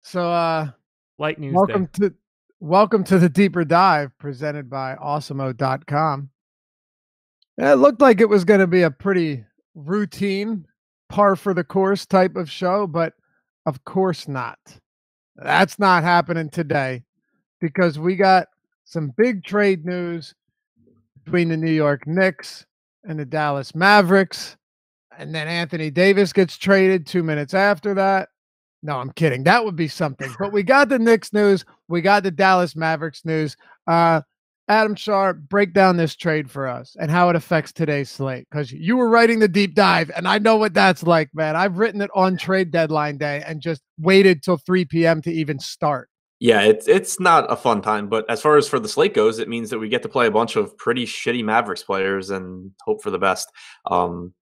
So Light news welcome day. to the deeper dive presented by awesemo.com. It looked like it was going to be a pretty routine, par for the course type of show, but of course not. That's not happening today because we got some big trade news between the New York Knicks and the Dallas Mavericks. And then Anthony Davis gets traded 2 minutes after that. No, I'm kidding. That would be something. But we got the Knicks news. We got the Dallas Mavericks news. Adam Sharp, break down this trade for us and how it affects today's slate. Because you were writing the deep dive, and I know what that's like, man. I've written it on trade deadline day and just waited till 3 p.m. to even start. Yeah, it's not a fun time, but as far as for the slate goes, it means that we get to play a bunch of pretty shitty Mavericks players and hope for the best.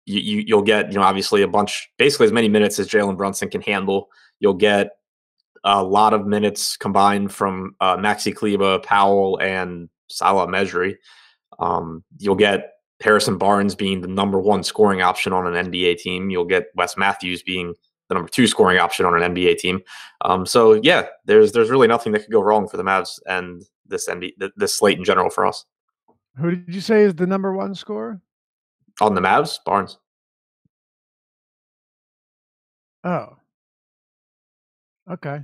You'll get, obviously a bunch, basically as many minutes as Jalen Brunson can handle. You'll get a lot of minutes combined from Maxi Kleber, Powell, and Salah Mejri. You'll get Harrison Barnes being the number one scoring option on an NBA team. You'll get Wes Matthews being the number two scoring option on an NBA team. So yeah, there's really nothing that could go wrong for the Mavs and this slate in general for us. Who did you say is the number one scorer? On the Mavs, Barnes. Oh. Okay.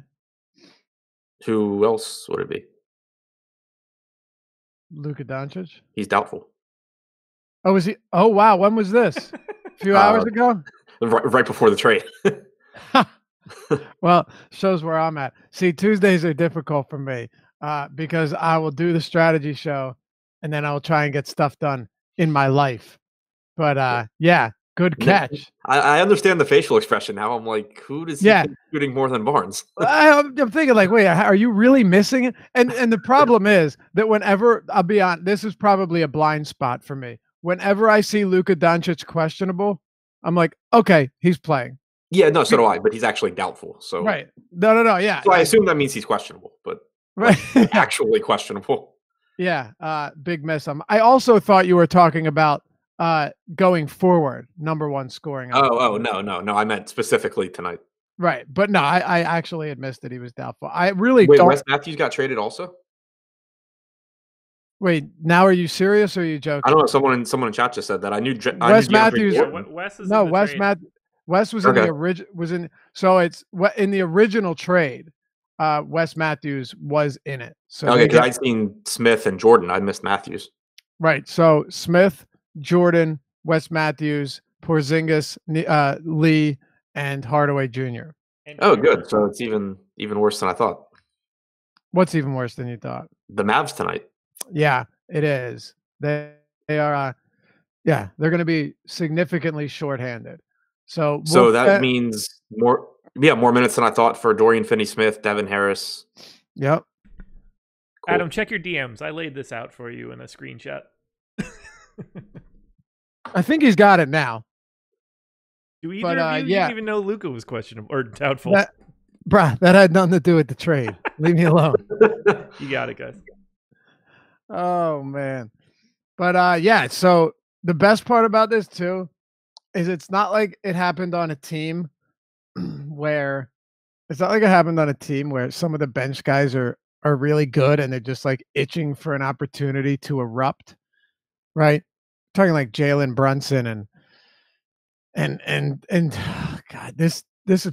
Who else would it be? Luka Doncic? He's doubtful. Oh, is he? Oh, wow. When was this? A few hours ago? Right before the trade. Well, shows where I'm at. See, Tuesdays are difficult for me because I will do the strategy show and then I'll try and get stuff done in my life. But yeah, good catch. I understand the facial expression now. I'm like, who does he think shooting more than Barnes? I'm thinking like, wait, are you really missing it? And the problem is that whenever, I'll be honest, this is probably a blind spot for me. Whenever I see Luka Doncic questionable, I'm like, okay, he's playing. Yeah, no, so do I, but he's actually doubtful. So right. No, yeah. So I assume that means he's questionable, but right. Like, actually questionable. Yeah, big miss. I also thought you were talking about going forward, number one scoring. Oh, no. I meant specifically tonight. Right, but no, I actually had missed that he was doubtful. I really Wait, don't. Wes Matthews got traded also? Wait, now are you serious or are you joking? I don't know. Someone in chat just said that. I knew Wes Matthews. Yeah, Wes is no, Wes was in the original. So it's in the original trade. Wes Matthews was in it. So okay, because I'd seen Smith and Jordan. I missed Matthews. Right. So Smith, Jordan, Wes Matthews, Porzingis, Lee, and Hardaway Jr. Oh, good. So it's even worse than I thought. What's even worse than you thought? The Mavs tonight. Yeah, it is. They are. Yeah, they're going to be significantly shorthanded. So that means more minutes than I thought for Dorian Finney-Smith, Devin Harris. Yep. Cool. Adam, check your DMs. I laid this out for you in a screenshot. I think he's got it now. Do either of you didn't even know Luka was questionable or doubtful? That had nothing to do with the trade. Leave me alone. You got it, guys. Oh man. But yeah, so the best part about this too is it's not like it happened on a team where some of the bench guys are really good and they're just like itching for an opportunity to erupt. Right? Talking like Jalen Brunson and God, this is,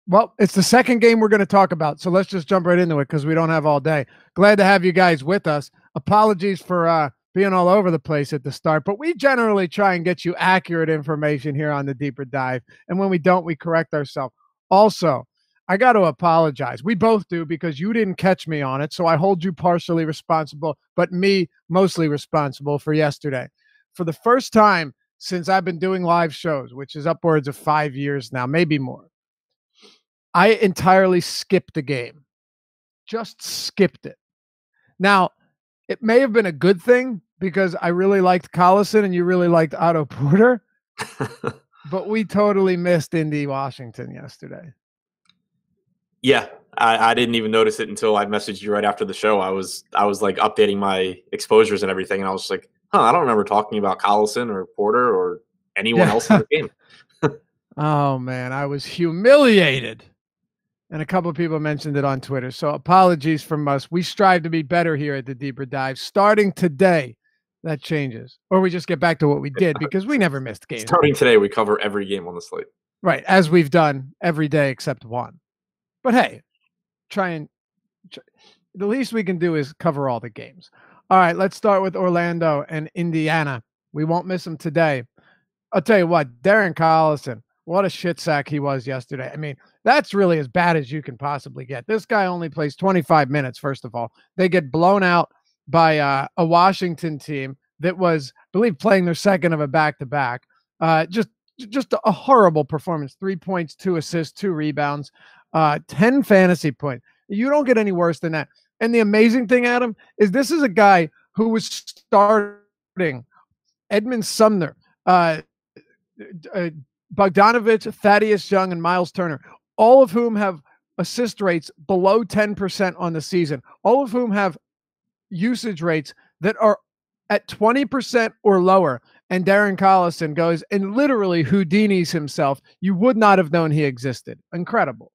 well, it's the second game we're going to talk about. So let's just jump right into it because we don't have all day. Glad to have you guys with us. Apologies for being all over the place at the start, but we generally try and get you accurate information here on the Deeper Dive. And when we don't, we correct ourselves. Also, I got to apologize. We both do because you didn't catch me on it. So I hold you partially responsible, but me mostly responsible for yesterday. For the first time since I've been doing live shows, which is upwards of 5 years now, maybe more, I entirely skipped a game. Just skipped it. Now, it may have been a good thing because I really liked Collison and you really liked Otto Porter, but we totally missed Indy Washington yesterday. Yeah, I didn't even notice it until I messaged you right after the show. I was like updating my exposures and everything, and I was like, I don't remember talking about Collison or Porter or anyone else in the game. Oh man, I was humiliated. And a couple of people mentioned it on Twitter. So apologies from us. We strive to be better here at the Deeper Dive. Starting today, that changes. Or we just get back to what we did because we never missed games. Starting today, we cover every game on the slate. Right, as we've done every day except one. But hey, the least we can do is cover all the games. All right, let's start with Orlando and Indiana. We won't miss them today. I'll tell you what, Darren Collison, what a shit sack he was yesterday. I mean, that's really as bad as you can possibly get. This guy only plays 25 minutes, first of all. They get blown out by a Washington team that was, I believe, playing their second of a back-to-back. Just a horrible performance. 3 points, 2 assists, 2 rebounds, 10 fantasy points. You don't get any worse than that. And the amazing thing, Adam, is this is a guy who was starting Edmund Sumner, Bogdanovich, Thaddeus Young, and Miles Turner, all of whom have assist rates below 10% on the season, all of whom have usage rates that are at 20% or lower. And Darren Collison goes and literally Houdinis himself. You would not have known he existed. Incredible.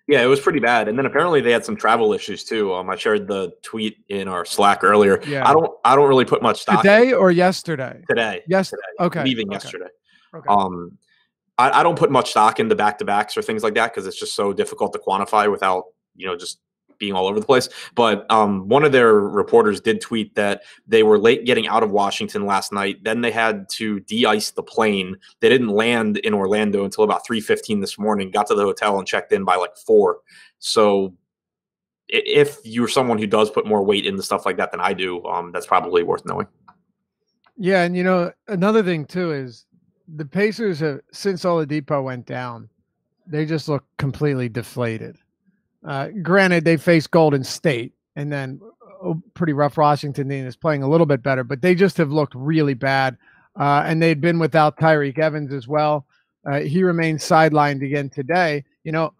Yeah, it was pretty bad. And then apparently they had some travel issues too. I shared the tweet in our Slack earlier. Yeah. I don't really put much stock. Today or yesterday? Today. Yesterday. Okay. Leaving yesterday. Okay. I don't put much stock into back-to-backs or things like that because it's just so difficult to quantify without, just being all over the place. But one of their reporters did tweet that they were late getting out of Washington last night. Then they had to de-ice the plane. They didn't land in Orlando until about 3:15 this morning, got to the hotel and checked in by like 4. So if you're someone who does put more weight into stuff like that than I do, that's probably worth knowing. Yeah, and another thing too is the Pacers have, since Oladipo went down, they just look completely deflated. Granted, they faced Golden State, and then a pretty rough Washington team is playing a little bit better, but they just have looked really bad. And they'd been without Tyreke Evans as well. He remains sidelined again today.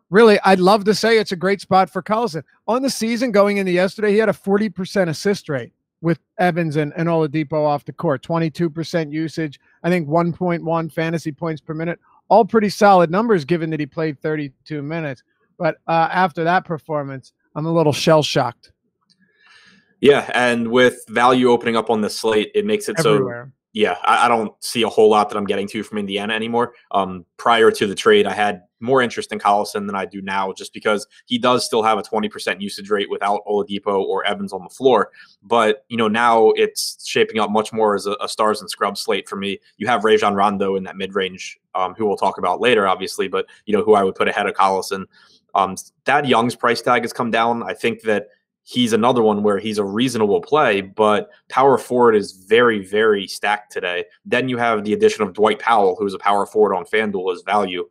Really, I'd love to say it's a great spot for Collison. On the season going into yesterday, he had a 40% assist rate with Evans and Oladipo off the court, 22% usage, I think 1.1 fantasy points per minute, all pretty solid numbers given that he played 32 minutes. But after that performance, I'm a little shell-shocked. Yeah, and with value opening up on the slate, it makes it everywhere. So – yeah, I don't see a whole lot that I'm getting to from Indiana anymore. Prior to the trade, I had more interest in Collison than I do now just because he does still have a 20% usage rate without Oladipo or Evans on the floor. But, now it's shaping up much more as a stars and scrubs slate for me. You have Rajon Rondo in that mid-range, who we'll talk about later, obviously, but, who I would put ahead of Collison. Thad Young's price tag has come down. I think that he's another one where he's a reasonable play, but power forward is very, very stacked today. Then you have the addition of Dwight Powell, who's a power forward on FanDuel as value.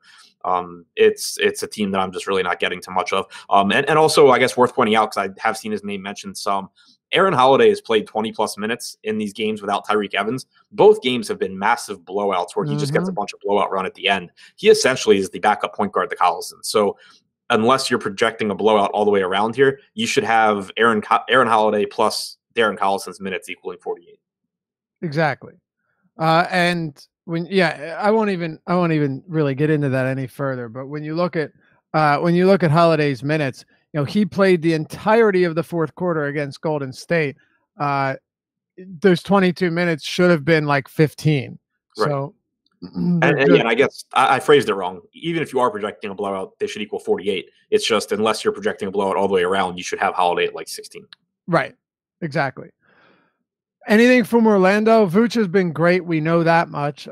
It's a team that I'm just really not getting too much of. And also, I guess worth pointing out, because I have seen his name mentioned some, Aaron Holiday has played 20-plus minutes in these games without Tyreke Evans. Both games have been massive blowouts where he just gets a bunch of blowout run at the end. He essentially is the backup point guard to Collison. So unless you're projecting a blowout all the way around here, you should have Aaron Holiday plus Darren Collison's minutes equaling 48. Exactly. And I won't even really get into that any further. But when you look at Holiday's minutes, he played the entirety of the fourth quarter against Golden State. Those 22 minutes should have been like 15. Right. So. And I guess I phrased it wrong. Even if you are projecting a blowout, they should equal 48. It's just unless you're projecting a blowout all the way around, you should have Holiday at like 16. Right. Exactly. Anything from Orlando? Vooch has been great. We know that much.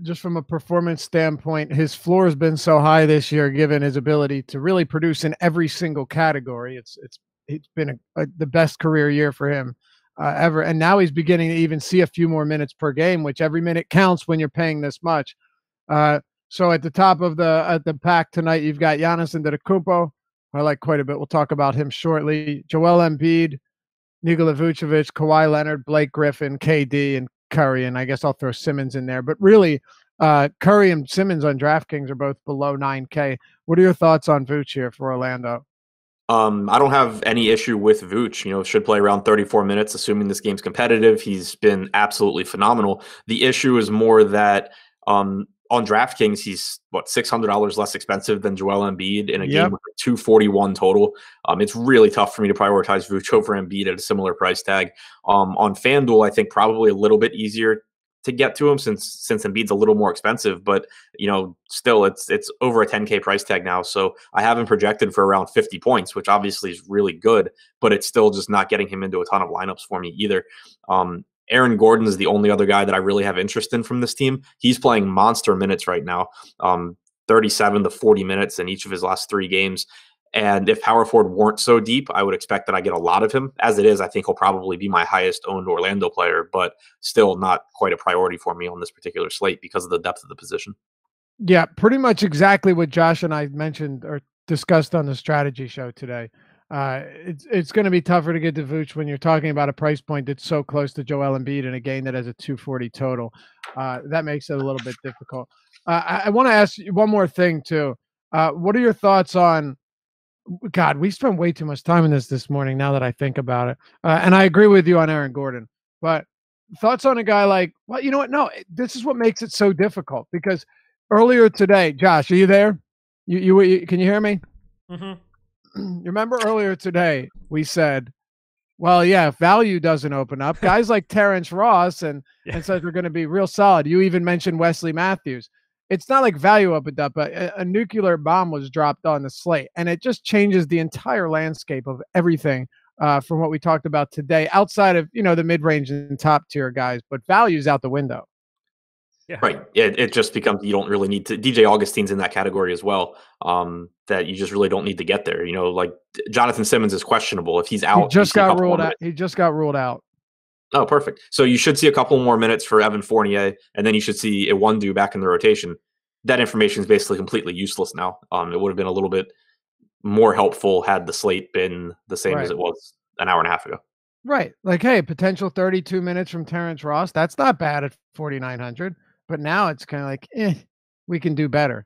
Just from a performance standpoint, his floor has been so high this year, given his ability to really produce in every single category. It's been the best career year for him. Ever. And now he's beginning to even see a few more minutes per game, which every minute counts when you're paying this much. So at the top of the pack tonight, you've got Giannis Antetokounmpo. I like quite a bit. We'll talk about him shortly. Joel Embiid, Nikola Vucevic, Kawhi Leonard, Blake Griffin, KD, and Curry. And I guess I'll throw Simmons in there. But really, Curry and Simmons on DraftKings are both below 9K. What are your thoughts on Vooch here for Orlando? I don't have any issue with Vooch. Should play around 34 minutes, assuming this game's competitive. He's been absolutely phenomenal. The issue is more that on DraftKings, he's $600 less expensive than Joel Embiid in a game with 241 total. It's really tough for me to prioritize Vooch over Embiid at a similar price tag. On FanDuel, I think probably a little bit easier to get to him since Embiid's a little more expensive, but still it's over a 10K price tag now. So I have him projected for around 50 points, which obviously is really good, but it's still just not getting him into a ton of lineups for me either. Aaron Gordon is the only other guy that I really have interest in from this team. He's playing monster minutes right now, 37 to 40 minutes in each of his last 3 games. And if power forward weren't so deep, I would expect that I get a lot of him. As it is, I think he'll probably be my highest owned Orlando player, but still not quite a priority for me on this particular slate because of the depth of the position. Yeah, pretty much exactly what Josh and I mentioned or discussed on the strategy show today. It's going to be tougher to get to Vooch when you're talking about a price point that's so close to Joel Embiid in a game that has a 240 total. That makes it a little bit difficult. I want to ask you one more thing too. What are your thoughts on? God, we spent way too much time in this morning. Now that I think about it, and I agree with you on Aaron Gordon. But thoughts on a guy like? Well, you know what? No, this is what makes it so difficult because earlier today, Josh, are you there? You can you hear me? Mm-hmm. You remember earlier today we said, well, yeah, if value doesn't open up, guys like Terrence Ross and such are going to be real solid. You even mentioned Wesley Matthews. It's not like value opened up, but a nuclear bomb was dropped on the slate, and it just changes the entire landscape of everything from what we talked about today, outside of the mid-range and top-tier guys, but value's out the window. Yeah. Right. It just becomes you don't really need to. DJ Augustine's in that category as well. That you just really don't need to get there. Like Jonathan Simmons is questionable if he's out. He just got ruled out. He just got ruled out. Oh, perfect. So you should see a couple more minutes for Evan Fournier, and then you should see Iwundu back in the rotation. That information is basically completely useless now. It would have been a little bit more helpful had the slate been the same as it was an hour and a half ago. Right. Like, hey, potential 32 minutes from Terrence Ross. That's not bad at 4,900. But now it's kind of like, we can do better.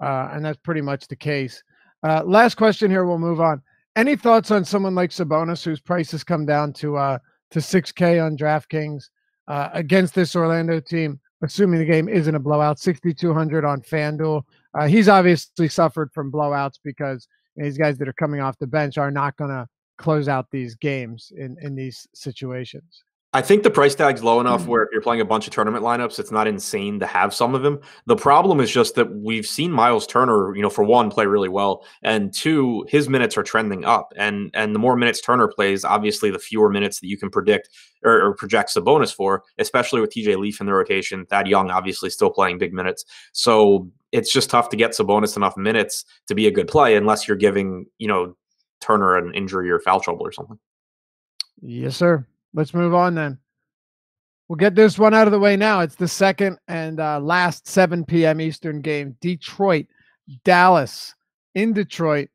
And that's pretty much the case. Last question here. We'll move on. Any thoughts on someone like Sabonis, whose price has come down to 6K on DraftKings against this Orlando team, assuming the game isn't a blowout, 6,200 on FanDuel. He's obviously suffered from blowouts because these guys that are coming off the bench are not going to close out these games in these situations. I think the price tag's low enough where if you're playing a bunch of tournament lineups, it's not insane to have some of him. The problem is just that we've seen Miles Turner, for one, play really well, and two, his minutes are trending up. And the more minutes Turner plays, obviously, the fewer minutes that you can predict or project Sabonis for, especially with TJ Leaf in the rotation. Thad Young, obviously, still playing big minutes. So it's just tough to get Sabonis enough minutes to be a good play unless you're giving, Turner an injury or foul trouble or something. Yes, sir. Let's move on then. We'll get this one out of the way now. It's the second and last 7 p.m. Eastern game. Detroit, Dallas. In Detroit,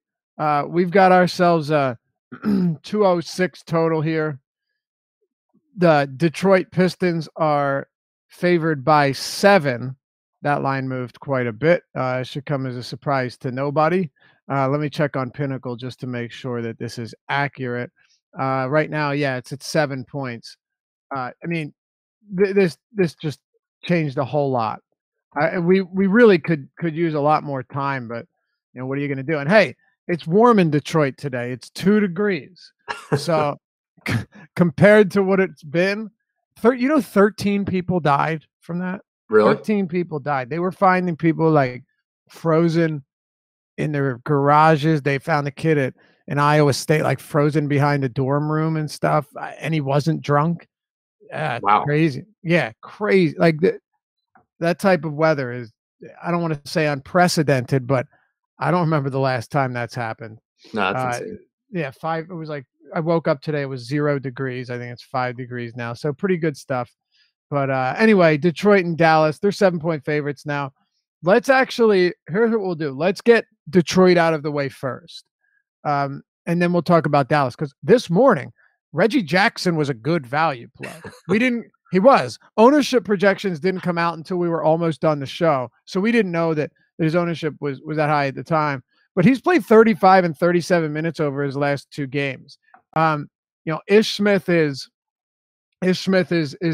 we've got ourselves a 206 total here. The Detroit Pistons are favored by 7. That line moved quite a bit. It should come as a surprise to nobody. Let me check on Pinnacle just to make sure that this is accurate. Right now, it's at 7 points. This just changed a whole lot. We really could use a lot more time, but what are you going to do? And hey, it's warm in Detroit today. It's 2 degrees. So compared to what it's been, 13 people died from that. Really? 13 people died. They were finding people like frozen in their garages. They found a kid in Iowa State, like frozen behind a dorm room and stuff. And he wasn't drunk. Wow. Crazy. Yeah. Crazy. Like that type of weather is, I don't want to say unprecedented, but I don't remember the last time that's happened. No, that's insane. Yeah. 5. It was like, I woke up today, it was 0 degrees. I think it's 5 degrees now. So pretty good stuff. But anyway, Detroit and Dallas, they're 7-point favorites now. Here's what we'll do. Let's get Detroit out of the way first. And then we'll talk about Dallas. Because this morning, Reggie Jackson was a good value play. Ownership projections didn't come out until we were almost done the show. So we didn't know that his ownership was that high at the time. But he's played 35 and 37 minutes over his last 2 games. Ish Smith is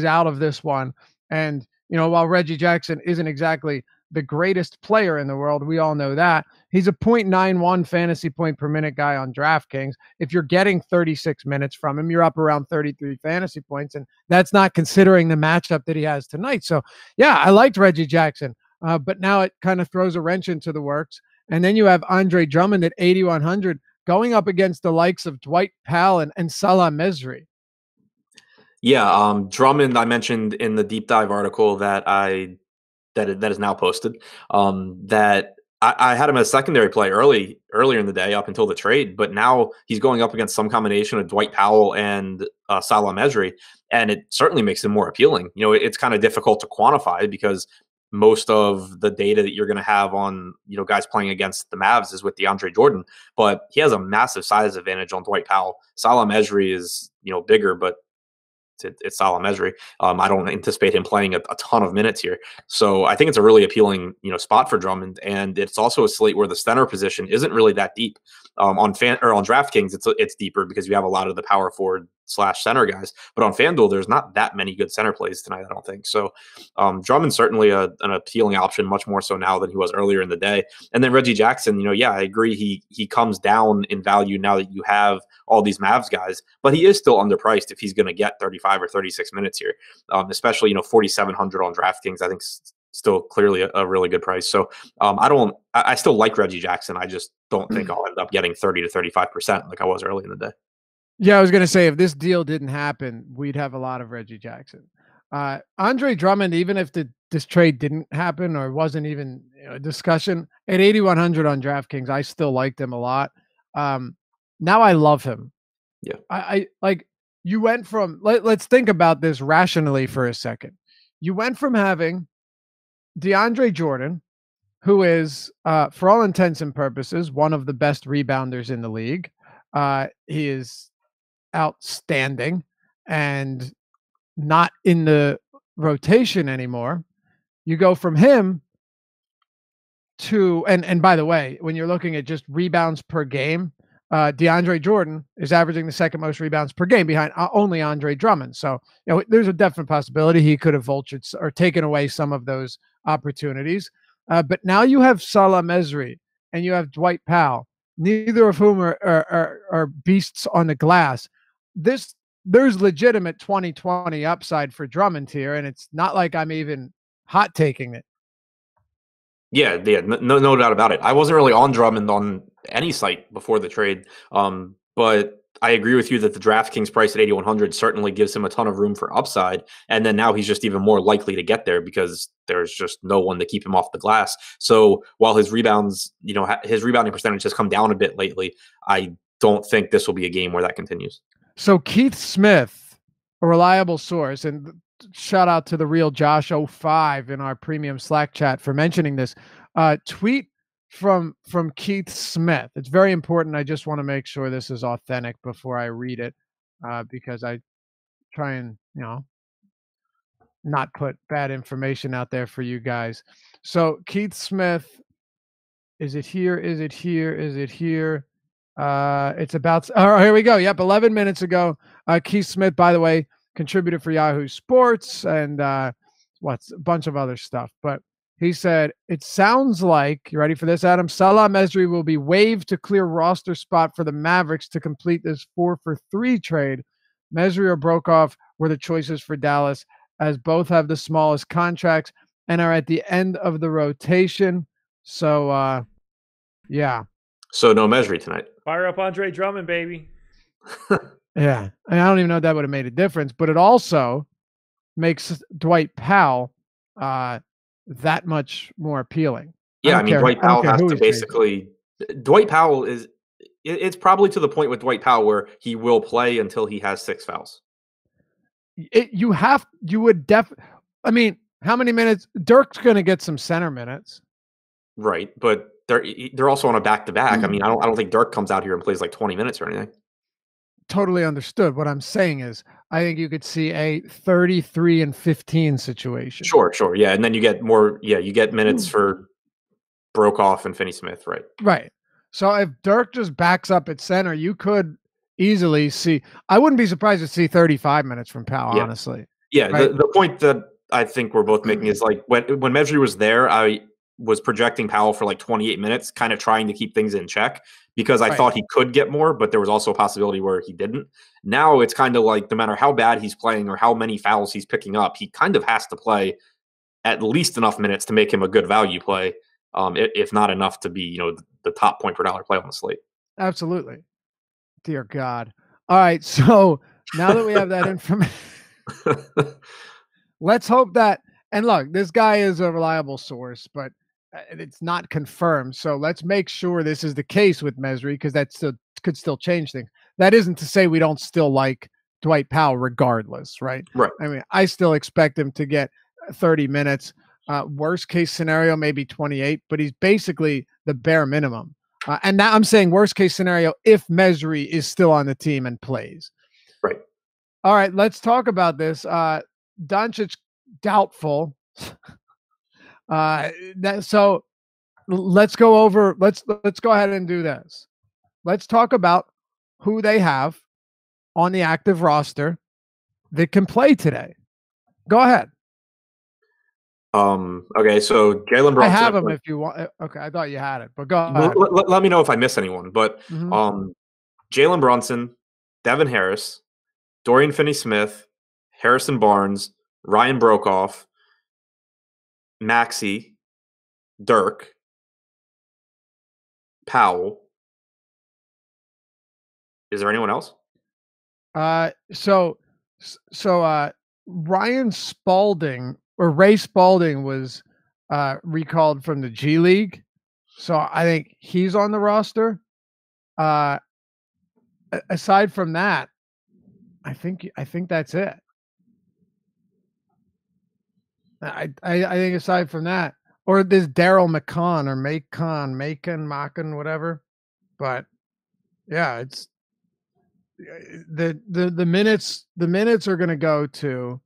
out of this one. And, while Reggie Jackson isn't exactly the greatest player in the world. We all know that. He's a 0.91 fantasy point per minute guy on DraftKings. If you're getting 36 minutes from him, you're up around 33 fantasy points, and that's not considering the matchup that he has tonight. So, yeah, I liked Reggie Jackson, but now it kind of throws a wrench into the works. And then you have Andre Drummond at 8,100 going up against the likes of Dwight Powell and Salah Mejri. Yeah, Drummond, I mentioned in the deep dive article that is now posted, that I had him as a secondary play earlier in the day up until the trade, but now he's going up against some combination of Dwight Powell and Salah Mejri, and it certainly makes him more appealing. It's kind of difficult to quantify because most of the data that you're going to have on guys playing against the Mavs is with DeAndre Jordan, but he has a massive size advantage on Dwight Powell. Salah Mejri is bigger, but it's Salah Mejri. I don't anticipate him playing a ton of minutes here. So I think it's a really appealing, spot for Drummond. And it's also a slate where the center position isn't really that deep. On DraftKings, it's deeper because you have a lot of the power forward / center guys. But on FanDuel, there's not that many good center plays tonight, I don't think. So Drummond's certainly an appealing option, much more so now than he was earlier in the day. And then Reggie Jackson, I agree. He comes down in value now that you have all these Mavs guys, but he is still underpriced if he's going to get 35 or 36 minutes here, especially 4,700 on DraftKings. I think still clearly a really good price. So I still like Reggie Jackson. I just don't think I'll end up getting 30 to 35% like I was early in the day. Yeah, I was going to say, if this deal didn't happen, we'd have a lot of Reggie Jackson. Andre Drummond, even if this trade didn't happen or wasn't even a discussion, at 8,100 on DraftKings, I still liked him a lot. Now I love him. Yeah. I like, you went from, let's think about this rationally for a second. You went from having DeAndre Jordan, who is, for all intents and purposes, one of the best rebounders in the league. He is outstanding and not in the rotation anymore. You go from him to, and by the way, when you're looking at just rebounds per game, DeAndre Jordan is averaging the second most rebounds per game behind only Andre Drummond. So, there's a definite possibility he could have vultured or taken away some of those opportunities. But now you have Salah Mejri and you have Dwight Powell, neither of whom are beasts on the glass. There's legitimate 2020 upside for Drummond here, and it's not like I'm even hot taking it. Yeah, no doubt about it. I wasn't really on Drummond on any site before the trade, but I agree with you that the DraftKings price at 8,100 certainly gives him a ton of room for upside, and then now he's just even more likely to get there because there's just no one to keep him off the glass. So while his rebounds, his rebounding percentage has come down a bit lately, I don't think this will be a game where that continues. So Keith Smith, a reliable source, and shout out to the real Josh05 in our premium Slack chat for mentioning this, tweet from Keith Smith. It's very important. I just want to make sure this is authentic before I read it, because I try and, not put bad information out there for you guys. So Keith Smith, is it here? Is it here? Is it here? It's about, oh, here we go. Yep. 11 minutes ago, Keith Smith, by the way, contributor for Yahoo Sports and what's a bunch of other stuff. But he said, it sounds like, you ready for this, Adam? Salah Mejri will be waived to clear roster spot for the Mavericks to complete this 4-for-3 trade. Mejri or Brokoff were the choices for Dallas, as both have the smallest contracts and are at the end of the rotation. So, yeah. So no Mejri tonight. Fire up Andre Drummond, baby. Yeah. I don't even know if that would have made a difference, but it also makes Dwight Powell that much more appealing. Yeah, I mean, Dwight Powell has to basically – Dwight Powell is – it's probably to the point with Dwight Powell where he will play until he has 6 fouls. I mean, how many minutes? Dirk's going to get some center minutes. Right, but they're also on a back-to-back. I mean, I don't think Dirk comes out here and plays like 20 minutes or anything. Totally understood. What I'm saying is, I think you could see a 33 and 15 situation. Sure. Yeah. And then you get more, you get minutes for Brokoff and Finney-Smith, right? Right. So if Dirk just backs up at center, you could easily see, I wouldn't be surprised to see 35 minutes from Powell, honestly. Yeah. Right? The point that I think we're both making is like when Mejri was there, I was projecting Powell for like 28 minutes, kind of trying to keep things in check because I thought he could get more, but there was also a possibility where he didn't. Now it's kind of like no matter how bad he's playing or how many fouls he's picking up, he kind of has to play at least enough minutes to make him a good value play, if not enough to be, the top point per dollar play on the slate. Absolutely. Dear God. All right, so now that we have that information, let's hope that, and look, this guy is a reliable source, but it's not confirmed. So let's make sure this is the case with Mesri, because that could still change things. That isn't to say we don't still like Dwight Powell regardless, right? Right. I mean, I still expect him to get 30 minutes. Worst case scenario, maybe 28, but he's basically the bare minimum. And now I'm saying worst case scenario if Mesri is still on the team and plays. Right. All right, let's talk about this. Doncic doubtful. So let's go over. Let's go ahead and do this. Let's talk about who they have on the active roster that can play today. Go ahead. Okay, so Jalen Brunson. I have him if you want. Okay, I thought you had it, but go ahead. Let me know if I miss anyone. But Jalen Brunson, Devin Harris, Dorian Finney-Smith, Harrison Barnes, Ryan Brokoff, Maxey, Dirk, Powell. Is there anyone else? So Ryan Spalding or Ray Spalding was recalled from the G League. So I think he's on the roster. Aside from that, I think that's it. I think aside from that, or this Daryl McCon or Macon, whatever. But yeah, it's the minutes. The minutes are going to go to,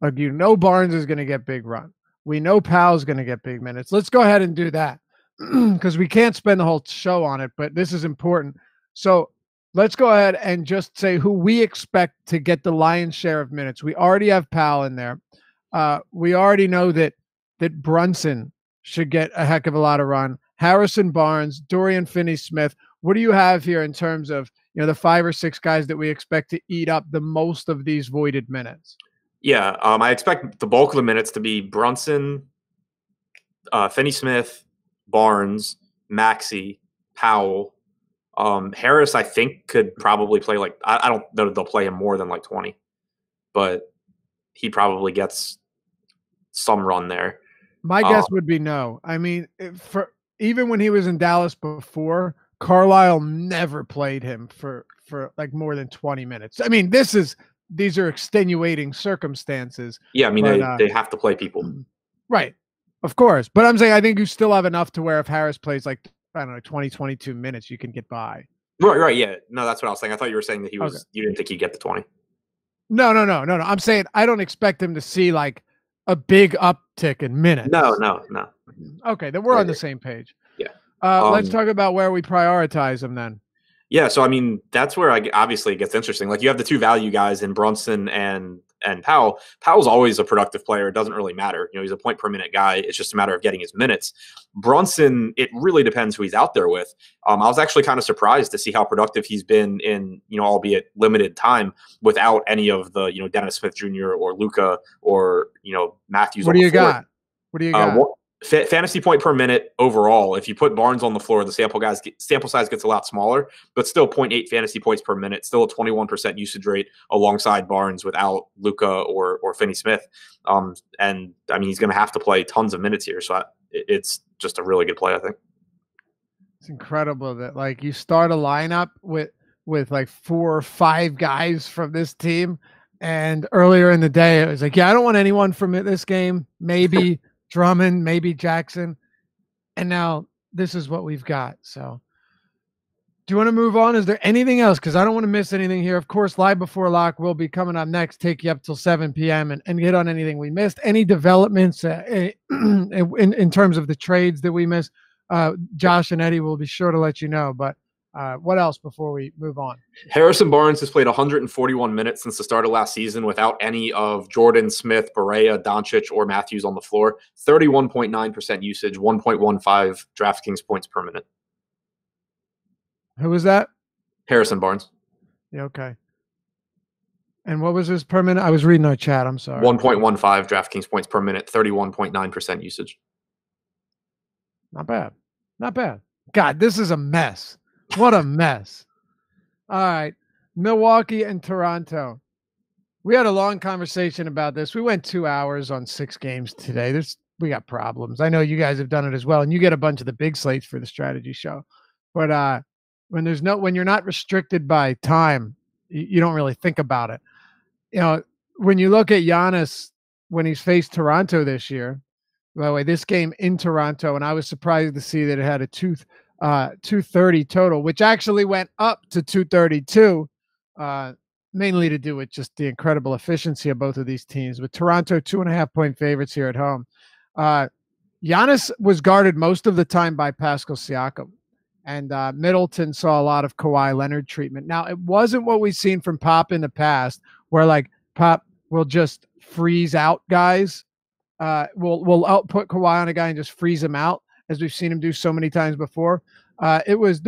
like, Barnes is going to get big run. We know Powell's going to get big minutes. Let's go ahead and do that because we can't spend the whole show on it, but this is important. So let's go ahead and just say who we expect to get the lion's share of minutes. We already have Powell in there. We already know that Brunson should get a heck of a lot of run. Harrison Barnes, Dorian Finney-Smith. What do you have here in terms of the 5 or 6 guys that we expect to eat up the most of these voided minutes? Yeah, I expect the bulk of the minutes to be Brunson, Finney-Smith, Barnes, Maxey, Powell. Harris, I think, could probably play I don't know they'll play him more than 20, but he probably gets some run there. My guess would be no. I mean, even when he was in Dallas before, Carlisle never played him for more than 20 minutes. I mean, these are extenuating circumstances. Yeah, I mean, they have to play people. Right. Of course. But I'm saying I think you still have enough to where if Harris plays 20, 22 minutes, you can get by. Right, yeah. No, that's what I was saying. I thought you were saying that you didn't think he'd get the 20. No. I'm saying I don't expect him to see a big uptick in minutes. No. Okay, then we're on the same page. Yeah. Let's talk about where we prioritize him then. Yeah, so I mean, that's where obviously it gets interesting. You have the 2 value guys in Brunson and Powell. Powell's always a productive player. It doesn't really matter. He's a point per minute guy. It's just a matter of getting his minutes. Brunson, it really depends who he's out there with. I was actually kind of surprised to see how productive he's been in, albeit limited time without any of the, Dennis Smith Jr. or Luka or, Matthews. What do you got? Fantasy point per minute overall. If you put Barnes on the floor, the sample size gets a lot smaller, but still 0.8 fantasy points per minute, still a 21% usage rate alongside Barnes without Luka or Finney-Smith. And I mean, he's going to have to play tons of minutes here. So it's just a really good play, I think. It's incredible that you start a lineup with 4 or 5 guys from this team. And earlier in the day, it was I don't want anyone from this game. Maybe Drummond, maybe Jackson. And now this is what we've got. So do you want to move on? Is there anything else? Because I don't want to miss anything here. Of course, Live Before Lock will be coming up next, take you up till 7 p.m. and hit on anything we missed. Any developments in terms of the trades that we missed, Josh and Eddie will be sure to let you know. But What else before we move on? Harrison Barnes has played 141 minutes since the start of last season without any of Jordan, Smith, Barea, Doncic, or Matthews on the floor. 31.9% usage, 1.15 DraftKings points per minute. Who was that? Harrison Barnes. Yeah, okay. And what was his per minute? I was reading our chat. I'm sorry. 1.15 DraftKings points per minute, 31.9% usage. Not bad. Not bad. God, this is a mess. What a mess. All right. Milwaukee and Toronto. We had a long conversation about this. We went 2 hours on 6 games today. We got problems. I know you guys have done it as well, and you get a bunch of the big slates for the strategy show. But when you're not restricted by time, you don't really think about it. You know, when you look at Giannis when he's faced Toronto this year, by the way, this game in Toronto, and I was surprised to see that it had a 230 total, which actually went up to 232, mainly to do with just the incredible efficiency of both of these teams. But Toronto, 2.5-point favorites here at home. Giannis was guarded most of the time by Pascal Siakam, and Middleton saw a lot of Kawhi Leonard treatment. Now, it wasn't what we've seen from Pop in the past, where like Pop will just freeze out guys. We'll output Kawhi on a guy and just freeze him out, as we've seen him do so many times before. It was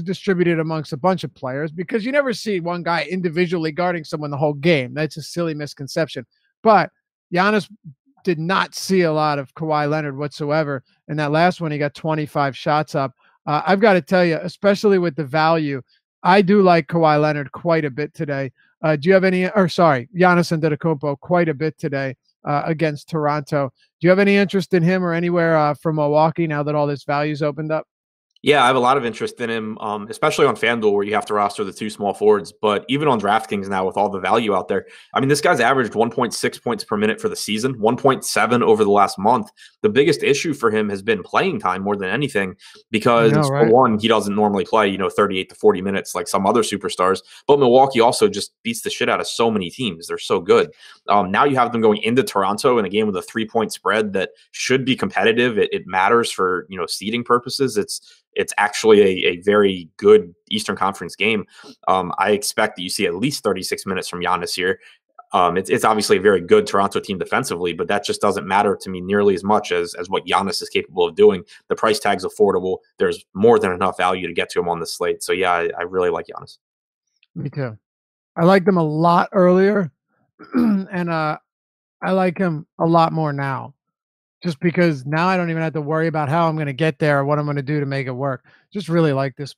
distributed amongst a bunch of players, because you never see one guy individually guarding someone the whole game. That's a silly misconception. But Giannis did not see a lot of Kawhi Leonard whatsoever. In that last one, he got 25 shots up. I've got to tell you, especially with the value, I do like Kawhi Leonard quite a bit today. Do you have Giannis Antetokounmpo quite a bit today against Toronto. Do you have any interest in him or anywhere from Milwaukee now that all this value's opened up? Yeah, I have a lot of interest in him, especially on FanDuel, where you have to roster the 2 small forwards. But even on DraftKings now, with all the value out there, I mean, this guy's averaged 1.6 points per minute for the season, 1.7 over the last month. The biggest issue for him has been playing time more than anything, because for one, he doesn't normally play, 38 to 40 minutes like some other superstars. But Milwaukee also just beats the shit out of so many teams. They're so good. Now you have them going into Toronto in a game with a 3-point spread that should be competitive. It matters for seeding purposes. It's actually a very good Eastern Conference game. I expect that you see at least 36 minutes from Giannis here. It's obviously a very good Toronto team defensively, but that just doesn't matter to me nearly as much as what Giannis is capable of doing. The price tag's affordable. There's more than enough value to get to him on the slate. So yeah, I really like Giannis. Me too. I liked him a lot earlier, and I like him a lot more now. Just because now I don't even have to worry about how I'm going to get there or what I'm going to do to make it work. Just really like this.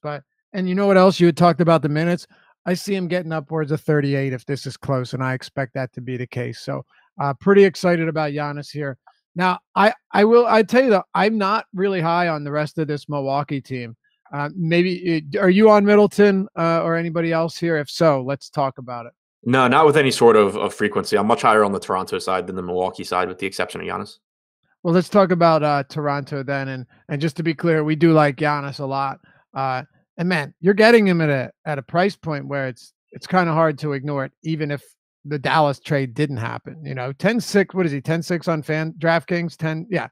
And you know what else? You had talked about the minutes. I see him getting upwards of 38 if this is close, and I expect that to be the case. So pretty excited about Giannis here. Now, I tell you though, I'm not really high on the rest of this Milwaukee team. Are you on Middleton or anybody else here? If so, let's talk about it. No, not with any sort of frequency. I'm much higher on the Toronto side than the Milwaukee side, with the exception of Giannis. Well, let's talk about Toronto then, and just to be clear, we do like Giannis a lot. And man, you're getting him at a price point where it's kind of hard to ignore it, even if the Dallas trade didn't happen. 10-6. What is he? 10-6 on DraftKings. 10. Yeah,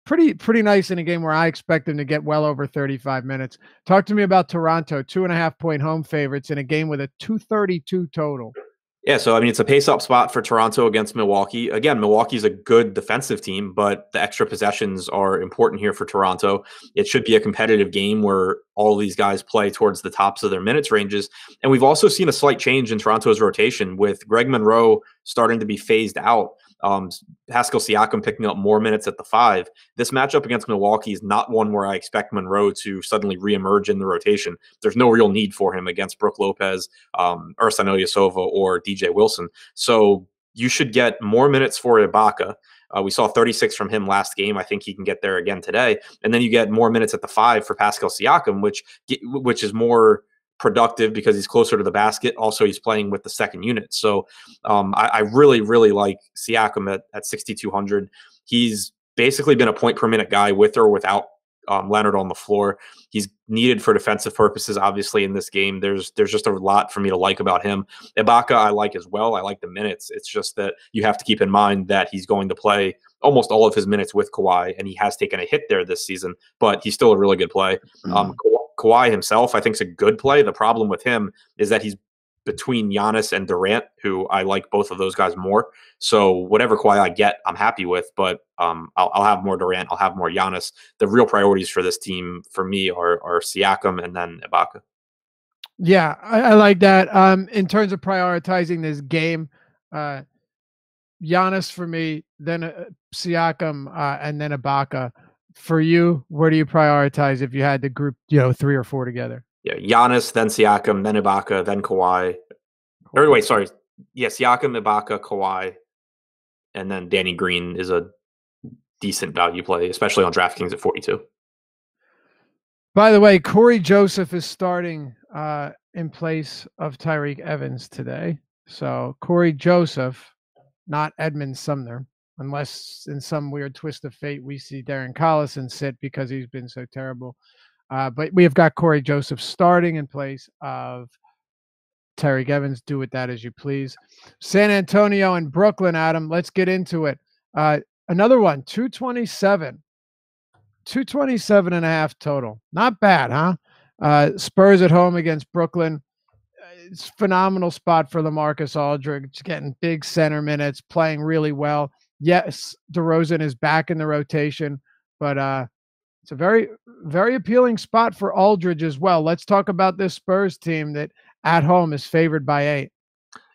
pretty nice in a game where I expect him to get well over 35 minutes. Talk to me about Toronto, 2.5-point home favorites in a game with a 232 total. Yeah, so I mean, it's a pace-up spot for Toronto against Milwaukee. Again, Milwaukee's a good defensive team, but the extra possessions are important here for Toronto. It should be a competitive game where all these guys play towards the tops of their minutes ranges. And we've also seen a slight change in Toronto's rotation, with Greg Monroe starting to be phased out. Pascal Siakam picking up more minutes at the 5. This matchup against Milwaukee is not one where I expect Monroe to suddenly reemerge in the rotation. There's no real need for him against Brook Lopez, Ersan Ilyasova, or DJ Wilson. So you should get more minutes for Ibaka. We saw 36 from him last game. I think he can get there again today. And then you get more minutes at the 5 for Pascal Siakam, which is more productive because he's closer to the basket. Also, he's playing with the second unit. So I really, really like Siakam at 6,200. He's basically been a point per minute guy with or without Leonard on the floor. He's needed for defensive purposes, obviously, in this game. There's just a lot for me to like about him. Ibaka I like as well. I like the minutes. It's just that you have to keep in mind that he's going to play almost all of his minutes with Kawhi, and he has taken a hit there this season, but he's still a really good play. Kawhi Kawhi himself, I think, is a good play. The problem with him is that he's between Giannis and Durant, who I like both of those guys more. So whatever Kawhi I get, I'm happy with. But I'll have more Durant. I'll have more Giannis. The real priorities for this team for me are Siakam and then Ibaka. Yeah, I like that. In terms of prioritizing this game, Giannis for me, then Siakam, and then Ibaka. For you, where do you prioritize if you had to group, 3 or 4 together? Yeah, Giannis, then Siakam, then Ibaka, then Kawhi. Or wait, sorry. Yeah, Siakam, Ibaka, Kawhi, and then Danny Green is a decent value play, especially on DraftKings at 42. By the way, Corey Joseph is starting in place of Tyreke Evans today. So Corey Joseph, not Edmund Sumner, unless in some weird twist of fate we see Darren Collison sit because he's been so terrible. But we have got Corey Joseph starting in place of Tyreke Evans. Do with that as you please. San Antonio and Brooklyn, Adam. Let's get into it. Another one, 227. 227.5 total. Not bad, huh? Spurs at home against Brooklyn. It's a phenomenal spot for LaMarcus Aldridge, getting big center minutes, playing really well. Yes, DeRozan is back in the rotation, but it's a very, very appealing spot for Aldridge as well. Let's talk about this Spurs team that at home is favored by 8.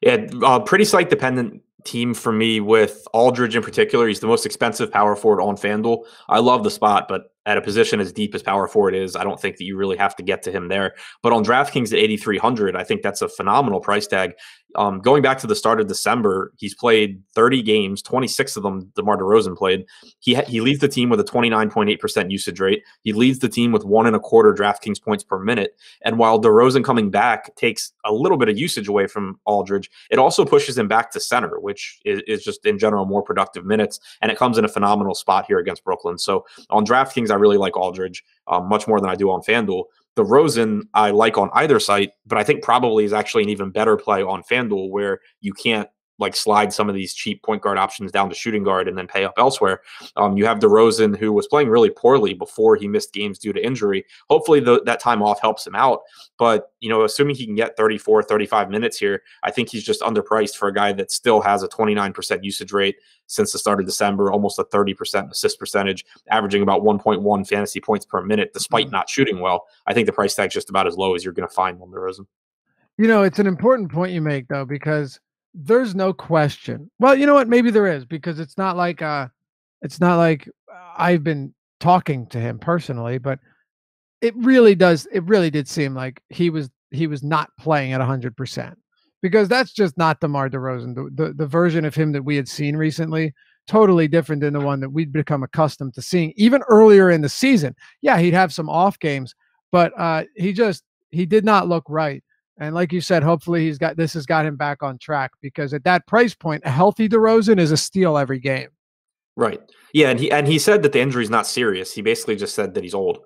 Yeah, pretty site-dependent team for me with Aldridge in particular. He's the most expensive power forward on FanDuel. I love the spot, but at a position as deep as power forward is, I don't think that you really have to get to him there. But on DraftKings at 8,300, I think that's a phenomenal price tag. Going back to the start of December, he's played 30 games, 26 of them DeMar DeRozan played. He leads the team with a 29.8% usage rate. He leads the team with 1.25 DraftKings points per minute. And while DeRozan coming back takes a little bit of usage away from Aldridge, it also pushes him back to center, which is just in general more productive minutes. And it comes in a phenomenal spot here against Brooklyn. So on DraftKings, I really like Aldridge much more than I do on FanDuel. DeRozan I like on either site, but I think probably is actually an even better play on FanDuel where you can't like slide some of these cheap point guard options down to shooting guard and then pay up elsewhere. You have DeRozan, who was playing really poorly before he missed games due to injury. Hopefully that time off helps him out. But, assuming he can get 34, 35 minutes here, I think he's just underpriced for a guy that still has a 29% usage rate since the start of December, almost a 30% assist percentage, averaging about 1.1 fantasy points per minute, despite not shooting well. I think the price tag's just about as low as you're going to find on DeRozan. It's an important point you make, though, because there's no question. Well, you know what? Maybe there is, because it's not like I've been talking to him personally, but it really did seem like he was not playing at 100%, because that's just not DeMar DeRozan. The version of him that we had seen recently, totally different than the one that we'd become accustomed to seeing even earlier in the season. Yeah, he'd have some off games, but he did not look right. And like you said, hopefully this has got him back on track, because at that price point, a healthy DeRozan is a steal every game. Right. Yeah, and he said that the injury is not serious. He basically just said that he's old.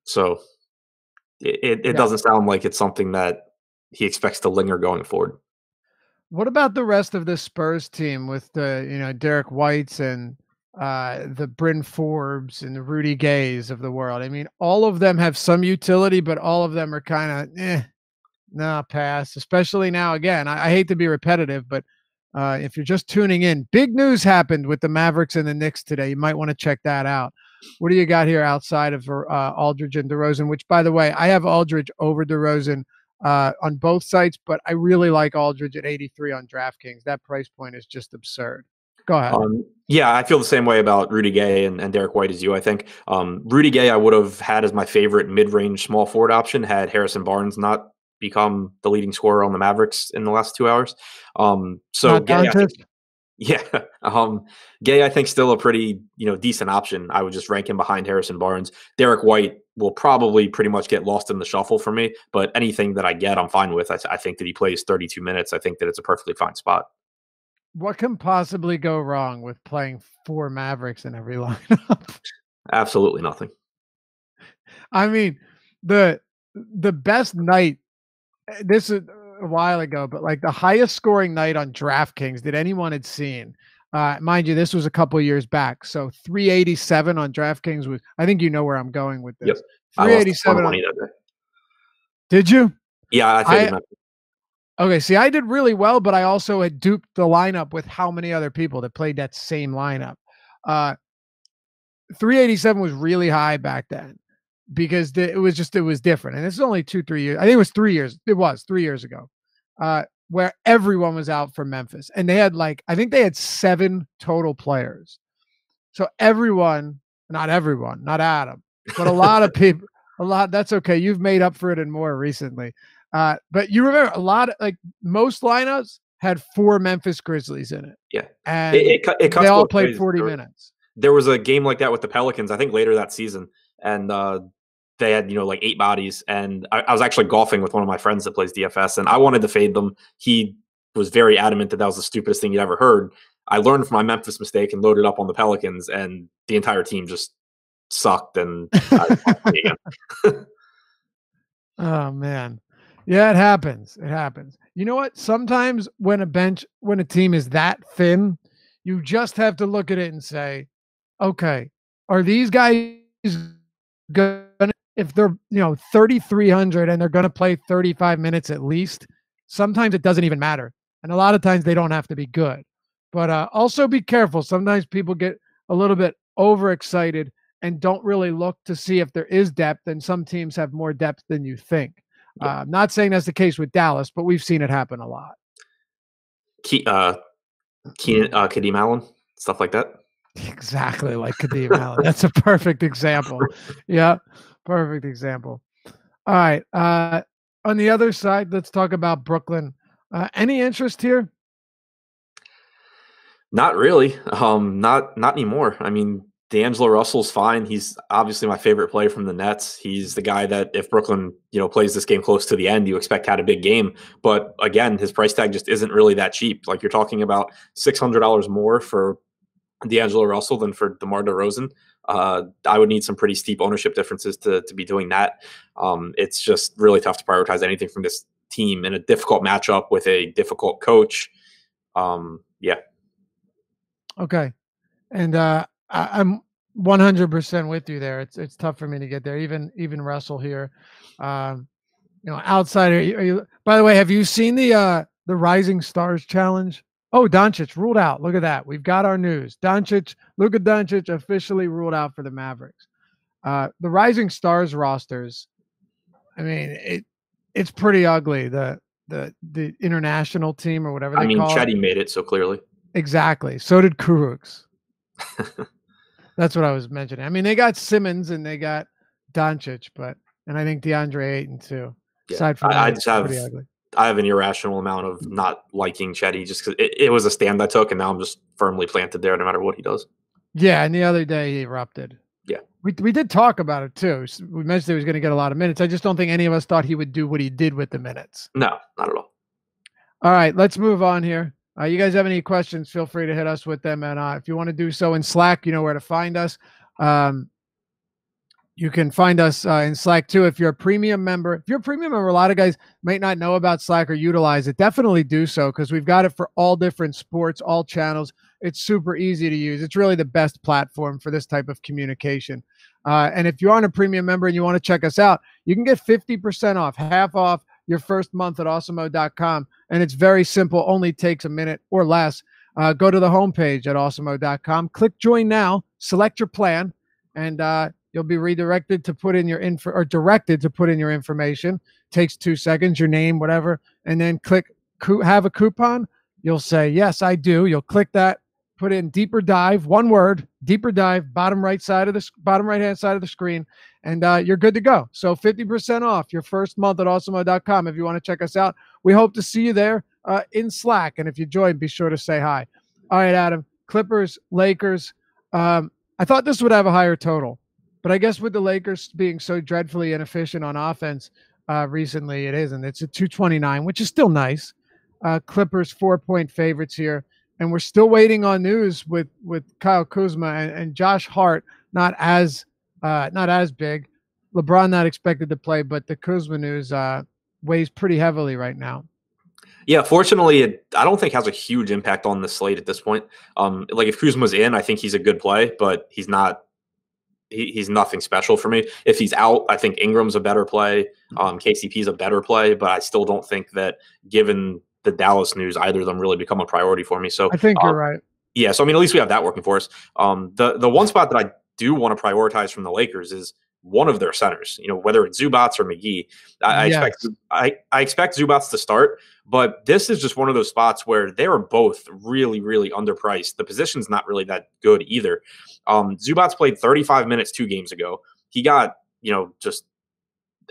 So it doesn't sound like it's something that he expects to linger going forward. What about the rest of this Spurs team with the Derek Whites and the Bryn Forbes and the Rudy Gays of the world? I mean, all of them have some utility, but all of them are kind of pass. Especially now, again, I hate to be repetitive, but if you're just tuning in, big news happened with the Mavericks and the Knicks today. You might want to check that out. What do you got here outside of Aldridge and DeRozan? Which, by the way, I have Aldridge over DeRozan on both sites, but I really like Aldridge at 83 on DraftKings. That price point is just absurd. Go ahead. Yeah, I feel the same way about Rudy Gay and Derek White as you, I think. Rudy Gay I would have had as my favorite mid-range small forward option had Harrison Barnes not become the leading scorer on the Mavericks in the last 2 hours. So Gay, Gay I think still a pretty decent option. I would just rank him behind Harrison Barnes. Derek White will probably pretty much get lost in the shuffle for me, but anything that I get, I'm fine with. I think that he plays 32 minutes. I think that it's a perfectly fine spot. What can possibly go wrong with playing 4 Mavericks in every lineup? Absolutely nothing. I mean, the best night, this is a while ago, but like the highest scoring night on DraftKings that anyone had seen, mind you, this was a couple years back. So 387 on DraftKings was, I think you know where I'm going with this. Yep. I lost a ton 387 of money that day. Did you? Yeah, I figured Memphis. Okay, see, I did really well, but I also had duped the lineup with how many other people that played that same lineup. 387 was really high back then because it was different. And this is only 2-3 years. I think it was 3 years. It was 3 years ago, where everyone was out from Memphis. And they had I think they had 7 total players. So everyone, not everyone, not Adam, but a lot of people, that's okay. You've made up for it and more recently. But you remember most lineups had 4 Memphis Grizzlies in it. Yeah. And it cuts they all both played ways. 40 minutes. There was a game like that with the Pelicans, I think later that season. And they had, 8 bodies. And I was actually golfing with one of my friends that plays DFS, and I wanted to fade them. He was very adamant that was the stupidest thing he'd ever heard. I learned from my Memphis mistake and loaded up on the Pelicans, and the entire team just sucked. And again. Oh, man. Yeah, it happens. It happens. You know what? Sometimes when a team is that thin, you just have to look at it and say, okay, are these guys gonna, if they're 3,300 and they're gonna play 35 minutes at least, sometimes it doesn't even matter. And a lot of times they don't have to be good. But also be careful. Sometimes people get a little bit overexcited and don't really look to see if there is depth, and some teams have more depth than you think. I'm not saying that's the case with Dallas, but we've seen it happen a lot. Kadeem Allen, stuff like that. Exactly like Kadeem Allen. That's a perfect example. Yeah, perfect example. All right. On the other side, let's talk about Brooklyn. Any interest here? Not really. Not anymore. I mean, D'Angelo Russell's fine. He's obviously my favorite player from the Nets. He's the guy that if Brooklyn, plays this game close to the end, you expect to have a big game. But again, his price tag just isn't really that cheap. Like, you're talking about $600 more for D'Angelo Russell than for DeMar DeRozan. I would need some pretty steep ownership differences to be doing that. It's just really tough to prioritize anything from this team in a difficult matchup with a difficult coach. Yeah. Okay. And I'm 100% with you there. It's tough for me to get there. Even Russell here, outsider. By the way, have you seen the Rising Stars Challenge? Oh, Doncic ruled out. Look at that. We've got our news. Luka Doncic officially ruled out for the Mavericks. The Rising Stars rosters, I mean, it's pretty ugly. The international team or whatever they call it. Chetty made it so clearly. Exactly. So did Kurucs. That's what I was mentioning. I mean, they got Simmons and they got Doncic, and I think DeAndre Ayton too. Yeah. Aside from that, I have an irrational amount of not liking Chetty just because it was a stand I took, and now I'm just firmly planted there no matter what he does. Yeah, and the other day he erupted. Yeah. We did talk about it too. We mentioned he was going to get a lot of minutes. I just don't think any of us thought he would do what he did with the minutes. No, not at all. All right, let's move on here. You guys have any questions, feel free to hit us with them. And if you want to do so in Slack, you know where to find us. You can find us in Slack too. If you're a premium member, a lot of guys might not know about Slack or utilize it. Definitely do so, because we've got it for all different sports, all channels. It's super easy to use. It's really the best platform for this type of communication. And if you aren't a premium member and you want to check us out, you can get 50% off, half off your first month at awesemo.com. And it's very simple, only takes a minute or less. Go to the homepage at awesemo.com, click join now, select your plan, and you'll be redirected to put in your directed to put in your information. Takes 2 seconds, your name, whatever, and then click have a coupon. You'll say, yes, I do. You'll click that, put in deeper dive, one word, deeper dive, bottom right hand side of the screen, and you're good to go. So 50% off your first month at awesemo.com if you want to check us out. We hope to see you there in Slack. And if you join, be sure to say hi. All right, Adam, Clippers, Lakers. I thought this would have a higher total, but I guess with the Lakers being so dreadfully inefficient on offense recently, it isn't. It's a 229, which is still nice. Clippers 4-point favorites here. And we're still waiting on news with Kyle Kuzma and Josh Hart, not as big. LeBron not expected to play, but the Kuzma news weighs pretty heavily right now. Yeah, fortunately, I don't think has a huge impact on the slate at this point. Like if Kuzma's in, I think he's a good play, but he's not he's nothing special for me. If he's out, I think Ingram's a better play. KCP's a better play, but I still don't think that, given the Dallas news, either of them really become a priority for me. So I think you're right. Yeah, so I mean, at least we have that working for us. The one spot that I do want to prioritize from the Lakers is one of their centers. Whether it's Zubats or McGee. I expect Zubats to start, but this is just one of those spots where they are both really, really underpriced. The position's not really that good either. Zubats played 35 minutes 2 games ago. He got just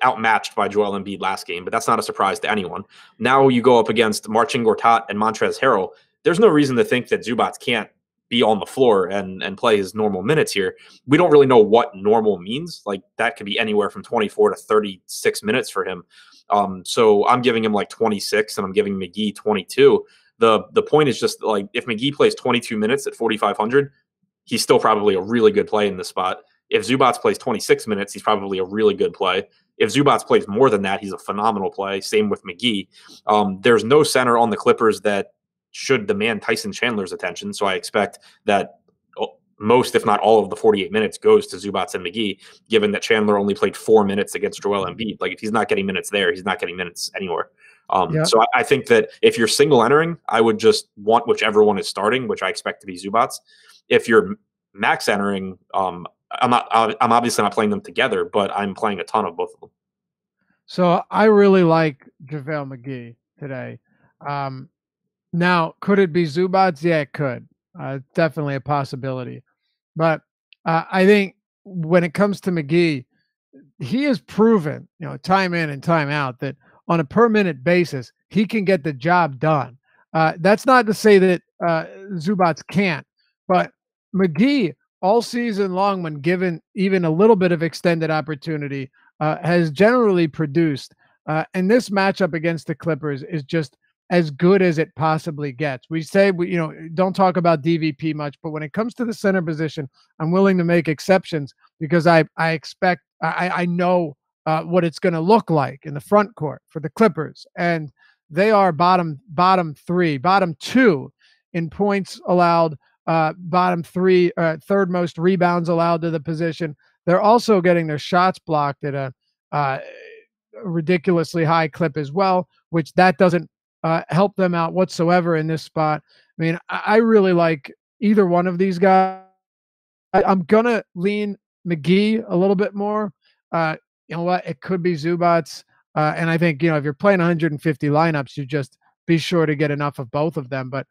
outmatched by Joel Embiid last game, but that's not a surprise to anyone. Now you go up against Marcin Gortat and Montrezl Harrell. There's no reason to think that Zubats can't be on the floor and play his normal minutes here. We don't really know what normal means. Like, that could be anywhere from 24 to 36 minutes for him. So I'm giving him like 26, and I'm giving McGee 22. The point is just, like, if McGee plays 22 minutes at 4,500, he's still probably a really good play in this spot. If Zubats plays 26 minutes, he's probably a really good play. If Zubats plays more than that, he's a phenomenal play. Same with McGee. There's no center on the Clippers that should demand Tyson Chandler's attention. So I expect that most, if not all, of the 48 minutes goes to Zubats and McGee, given that Chandler only played 4 minutes against Joel Embiid. Like, if he's not getting minutes there, he's not getting minutes anywhere. So I think that if you're single entering, I would just want whichever one is starting, which I expect to be Zubats. If you're max entering, I'm obviously not playing them together, but I'm playing a ton of both of them. So I really like JaVale McGee today. Now, could it be Zubats? Yeah, it could. Definitely a possibility. But I think when it comes to McGee, he has proven, time in and time out, that on a per minute basis, he can get the job done. That's not to say that Zubats can't, but McGee all season long, when given even a little bit of extended opportunity, has generally produced. And this matchup against the Clippers is just as good as it possibly gets. We say, don't talk about DVP much, but when it comes to the center position, I'm willing to make exceptions because I know what it's going to look like in the front court for the Clippers. And they are bottom 2 in points allowed, bottom 3, third most rebounds allowed to the position. They're also getting their shots blocked at a ridiculously high clip as well, which that doesn't help them out whatsoever in this spot. I mean, I really like either one of these guys. I'm going to lean McGee a little bit more. You know what? It could be Zubats. And I think, if you're playing 150 lineups, you just be sure to get enough of both of them. But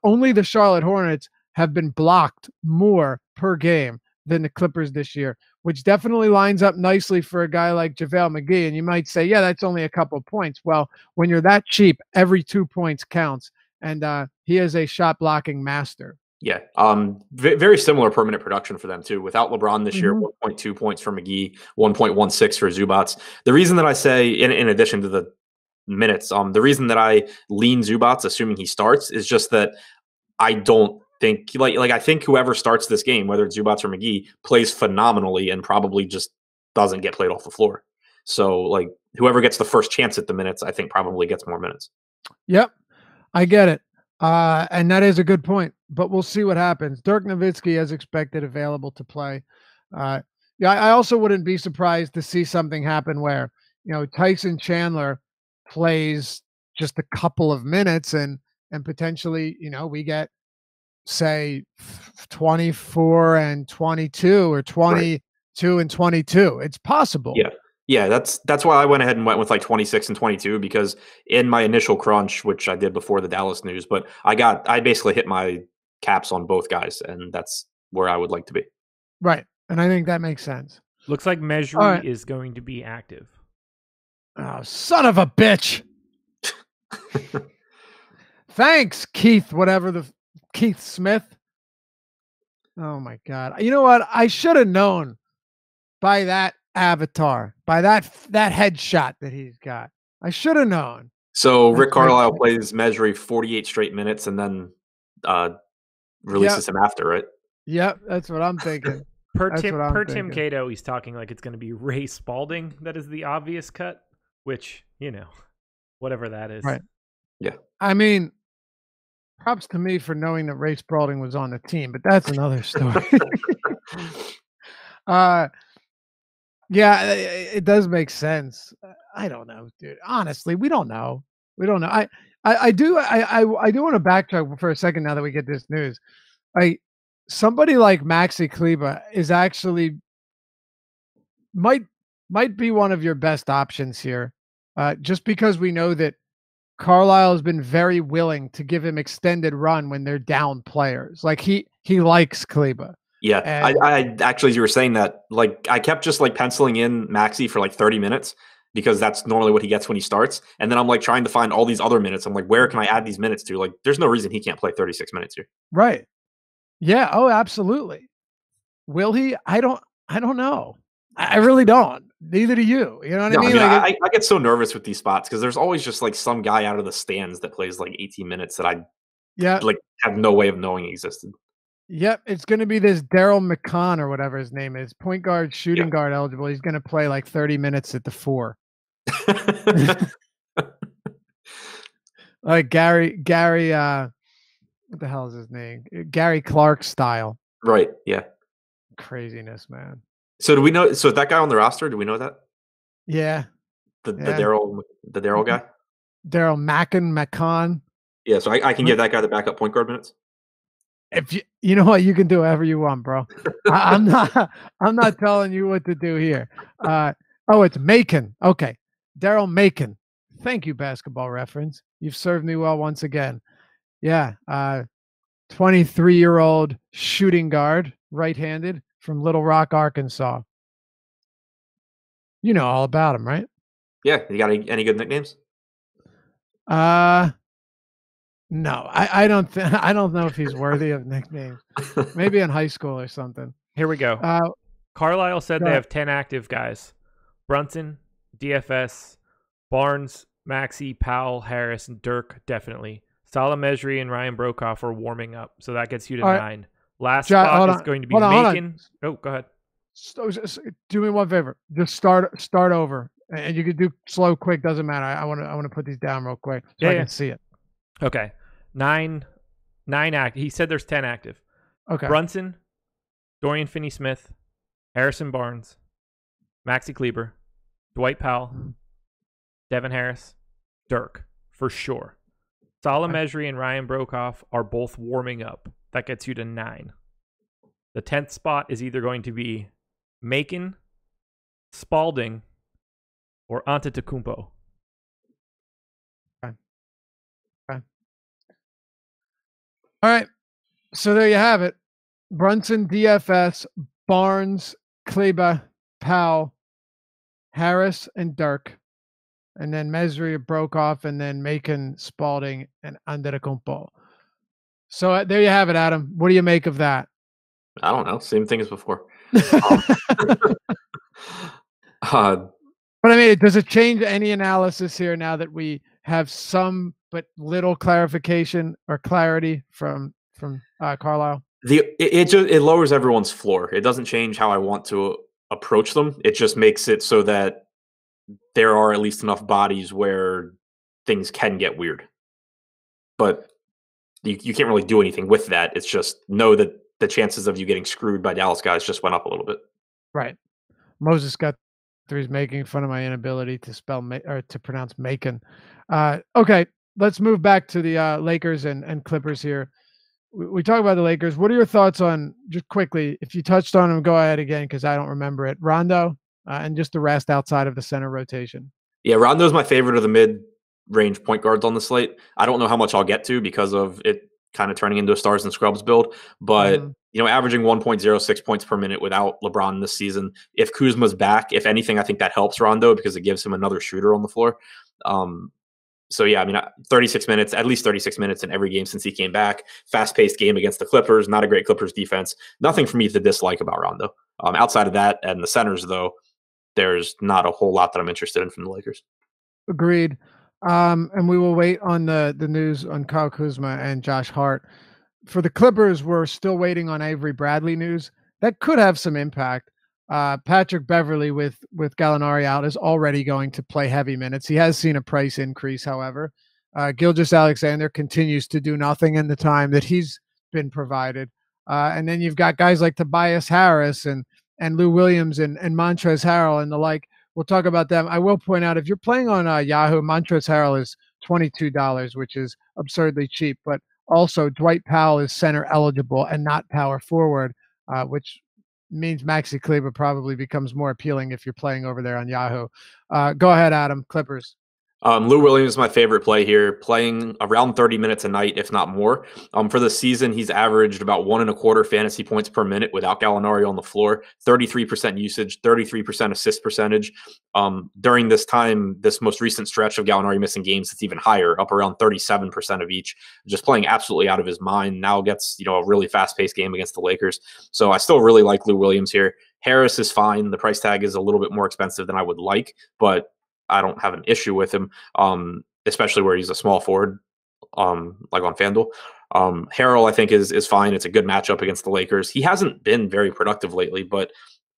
only the Charlotte Hornets have been blocked more per game than the Clippers this year, which definitely lines up nicely for a guy like JaVale McGee. And you might say, yeah, that's only a couple of points. Well, when you're that cheap, every 2 points counts. And he is a shot blocking master. Yeah. Very similar permanent production for them too. Without LeBron this year, 1.2 points for McGee, 1.16 for Zubats. The reason that I say, in addition to the minutes, the reason that I lean Zubats, assuming he starts, is just that I don't think I think whoever starts this game, whether it's Zubats or McGee, plays phenomenally and probably just doesn't get played off the floor. So whoever gets the first chance at the minutes, I think probably gets more minutes. Yep, I get it. And that is a good point, but we'll see what happens. Dirk Nowitzki, as expected, available to play. I also wouldn't be surprised to see something happen where, Tyson Chandler plays just a couple of minutes and potentially, we get, say, 24 and 22 or 22 and 22. It's possible. Yeah, that's why I went ahead and went with 26 and 22, because in my initial crunch, which I did before the Dallas news, but I basically hit my caps on both guys, and that's where I would like to be. Right, and I think that makes sense. Looks like Mejri is going to be active. Oh, son of a bitch! Thanks, Keith. Keith Smith. Oh my God! You know what? I should have known by that avatar, by that headshot that he's got. I should have known. So Rick Carlisle plays Mejri 48 straight minutes and then releases him after, right? Yep, that's what I'm thinking. Per Tim Cato, he's talking like it's going to be Ray Spalding that is the obvious cut, which, whatever that is. Right. Yeah. I mean, props to me for knowing that Ray Spalding was on the team, but that's another story. Yeah, it does make sense. I don't know, dude. Honestly, we don't know. We don't know. I do want to backtrack for a second now that we get this news. Somebody like Maxi Kleber is actually might be one of your best options here, just because we know that Carlisle has been very willing to give him extended run when they're down players. Like he likes Kleber. Yeah, I actually, as you were saying that, like I kept just like penciling in Maxi for like 30 minutes because that's normally what he gets when he starts. And then I'm like trying to find all these other minutes. I'm like, where can I add these minutes to? Like, there's no reason he can't play 36 minutes here. Right. Yeah. Oh, absolutely. Will he? I don't know. I really don't. Neither do you. You know what I mean? I get so nervous with these spots because there's always just like some guy out of the stands that plays like 18 minutes that I like have no way of knowing existed. Yep, it's going to be this Daryl McCon or whatever his name is, point guard, shooting guard eligible. He's going to play like 30 minutes at the 4. Like Gary, what the hell is his name? Gary Clark style. Right. Yeah. Craziness, man. So do we know? So that guy on the roster, do we know that? Yeah. The Daryl guy. Daryl McCon. Yeah. So I can give that guy the backup point guard minutes. If you know what, you can do whatever you want, bro. I'm not telling you what to do here. It's Macon. Okay. Daryl Macon. Thank you, Basketball Reference. You've served me well once again. Yeah. 23-year-old shooting guard, right-handed from Little Rock, Arkansas. You know all about him, right? Yeah. You got any good nicknames? No, I don't know if he's worthy of nicknames. Maybe in high school or something. Here we go. Carlisle said they have 10 active guys. Brunson, DFS, Barnes, Maxi, Powell, Harris, and Dirk, definitely. Salah Mejri and Ryan Brokoff are warming up, so that gets you to 9. Last spot is going to be Macon. Oh, go ahead. Do me one favor. Just start over. And you could do slow, quick, doesn't matter. I want to put these down real quick so I can see it. Okay. 9 active. He said there's 10 active. Okay. Brunson, Dorian Finney-Smith, Harrison Barnes, Maxi Kleber, Dwight Powell, Devin Harris, Dirk, for sure. Salah Mejri and Ryan Brokoff are both warming up. That gets you to 9. The 10th spot is either going to be Macon, Spalding, or Antetokounmpo. All right. So there you have it. Brunson, DFS, Barnes, Kleber, Powell, Harris, and Dirk. And then Mejri, Brokoff, and then Macon, Spalding, and Antetokounmpo. So there you have it, Adam. What do you make of that? I don't know. Same thing as before. But I mean, does it change any analysis here now that we have some but little clarification or clarity from Carlisle? It lowers everyone's floor. It doesn't change how I want to approach them. It just makes it so that there are at least enough bodies where things can get weird. But you can't really do anything with that. It's just know that the chances of you getting screwed by Dallas guys just went up a little bit. Right. Moses got he's making fun of my inability to spell or to pronounce Macon. Okay, let's move back to the Lakers and Clippers here. We talk about the Lakers. What are your thoughts on, just quickly, if you touched on them, go ahead again because I don't remember it, Rondo and just the rest outside of the center rotation? Yeah, Rondo's my favorite of the mid-range point guards on the slate. I don't know how much I'll get to because of it kind of turning into a stars and scrubs build, but averaging 1.06 points per minute without LeBron this season. If Kuzma's back, if anything, I think that helps Rondo because it gives him another shooter on the floor. 36 minutes, at least 36 minutes in every game since he came back. Fast-paced game against the Clippers, not a great Clippers defense. Nothing for me to dislike about Rondo. Outside of that and the centers, though, there's not a whole lot that I'm interested in from the Lakers. Agreed. And we will wait on the news on Kyle Kuzma and Josh Hart. For the Clippers, we're still waiting on Avery Bradley news. That could have some impact. Patrick Beverley with Gallinari out is already going to play heavy minutes. He has seen a price increase, however. Gilgeous-Alexander continues to do nothing in the time that he's been provided. And then you've got guys like Tobias Harris and and Lou Williams and Montrezl Harrell and the like. We'll talk about them. I will point out, if you're playing on Yahoo, Montrezl Harrell is $22, which is absurdly cheap. But also, Dwight Powell is center eligible and not power forward, which means Maxi Kleber probably becomes more appealing if you're playing over there on Yahoo. Go ahead, Adam. Clippers. Lou Williams is my favorite play here, playing around 30 minutes a night, if not more. For the season, he's averaged about 1.25 fantasy points per minute without Gallinari on the floor, 33% usage, 33% assist percentage. During this time, this most recent stretch of Gallinari missing games, it's even higher, up around 37% of each, just playing absolutely out of his mind. Now gets, a really fast-paced game against the Lakers. So I still really like Lou Williams here. Harris is fine. The price tag is a little bit more expensive than I would like, but I don't have an issue with him, especially where he's a small forward, like on FanDuel. Harrell, I think, is fine. It's a good matchup against the Lakers. He hasn't been very productive lately, but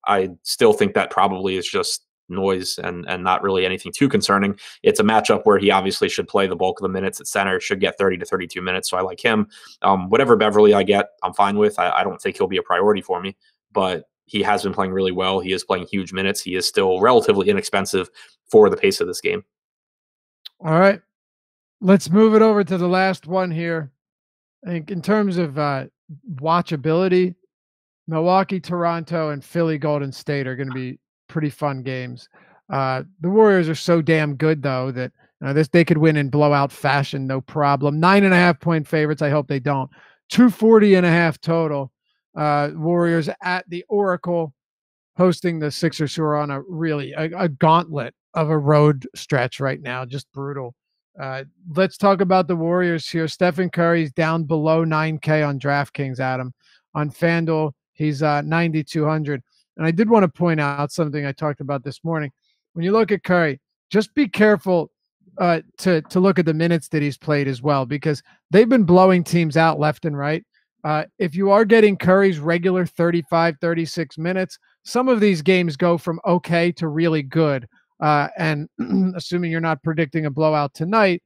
I still think that probably is just noise and not really anything too concerning. It's a matchup where he obviously should play the bulk of the minutes at center, should get 30 to 32 minutes, so I like him. Whatever Beverly I get, I'm fine with. I don't think he'll be a priority for me, but he has been playing really well. He is playing huge minutes. He is still relatively inexpensive for the pace of this game. All right. Let's move it over to the last one here. I think in terms of watchability, Milwaukee, Toronto, and Philly, Golden State are going to be pretty fun games. The Warriors are so damn good, though, that they could win in blowout fashion, no problem. 9.5-point favorites. I hope they don't. 240.5 total. Warriors at the Oracle, hosting the Sixers, who are on a gauntlet of a road stretch right now, just brutal. Let's talk about the Warriors here. Stephen Curry's down below 9K on DraftKings, Adam. On FanDuel, he's 9,200. And I did want to point out something I talked about this morning. When you look at Curry, just be careful to look at the minutes that he's played as well, because they've been blowing teams out left and right. If you are getting Curry's regular 35, 36 minutes, some of these games go from okay to really good. And assuming you're not predicting a blowout tonight,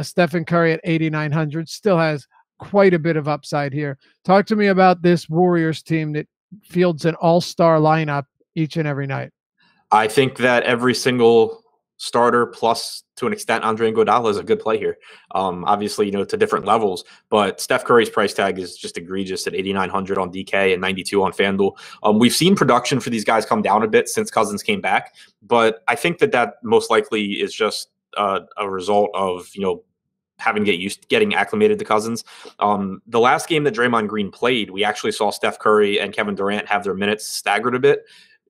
Stephen Curry at 8,900 still has quite a bit of upside here. Talk to me about this Warriors team that fields an all-star lineup each and every night. I think that every single starter, plus to an extent Andre Iguodala, is a good play here. Obviously, to different levels, but Steph Curry's price tag is just egregious at 8,900 on DK and 92 on FanDuel. We've seen production for these guys come down a bit since Cousins came back, but I think that most likely is just a result of having getting acclimated to Cousins. The last game that Draymond Green played, we actually saw Steph Curry and Kevin Durant have their minutes staggered a bit.